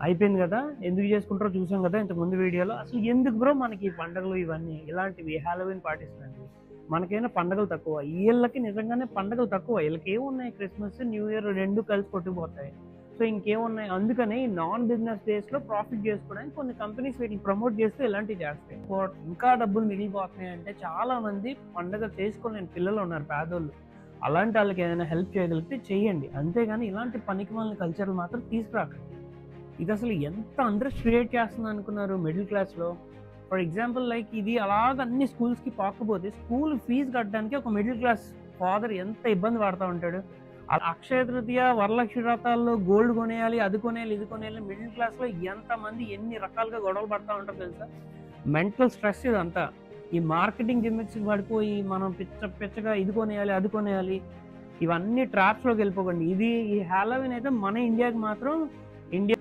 అయిపోయింది కదా, ఎందుకు చేసుకుంటారో చూసాం కదా ఇంతకుముందు వీడియోలో. అసలు ఎందుకు బ్రో మనకి ఈ పండుగలు ఇవన్నీ ఇలాంటివి హాలోవీన్ పార్టీస్ లాంటివి? మనకైనా పండుగలు తక్కువ, వీళ్ళకి నిజంగానే పండుగలు తక్కువ. వీళ్ళకి ఏమున్నాయి, క్రిస్మస్ న్యూ ఇయర్ రెండు కలిసి కొట్టుకుపోతాయి. సో ఇంకేమున్నాయి, అందుకని నాన్ బిజినెస్ డేస్లో ప్రాఫిట్ చేసుకోవడానికి కొన్ని కంపెనీస్ వీటిని ప్రమోట్ చేస్తే ఇలాంటివి చేస్తాయి. ఇంకా డబ్బులు మిగిలిపోతున్నాయి అంటే చాలా మంది పండుగ చేసుకోలేని పిల్లలు ఉన్నారు, పేదోళ్ళు. అలాంటి వాళ్ళకి ఏదైనా హెల్ప్ చేయగలిగితే చెయ్యండి, అంతేగాని ఇలాంటి పనికి వాళ్ళ కల్చర్లు మాత్రం తీసుకురాకండి. ఇది అసలు ఎంత అండర్ క్రియేట్ చేస్తుంది అనుకున్నారు మిడిల్ క్లాస్లో. ఫర్ ఎగ్జాంపుల్ లైక్ ఇది అలాగ అన్ని స్కూల్స్కి పాకపోతే స్కూల్ ఫీజు కట్టడానికి ఒక మిడిల్ క్లాస్ ఫాదర్ ఎంత ఇబ్బంది పడుతూ ఉంటాడు. అక్షయ తృతీయ, వరలక్ష్మి వ్రతాల్లో గోల్డ్ కొనేయాలి, అది కొనేయాలి, ఇది కొనేయాలి. మిడిల్ క్లాస్లో ఎంతమంది ఎన్ని రకాలుగా గొడవలు పడుతూ ఉంటారు తెలుసా. మెంటల్ స్ట్రెస్ ఇదంతా. ఈ మార్కెటింగ్ జిమ్మిక్స్ పడిపోయి మనం పిచ్చగా ఇది కొనేయాలి, అది కొనేయాలి, ఇవన్నీ ట్రాప్స్లోకి వెళ్ళిపోకండి. ఇది ఈ హాలోవీన్ అయితే మన ఇండియాకి మాత్రం ఇండియా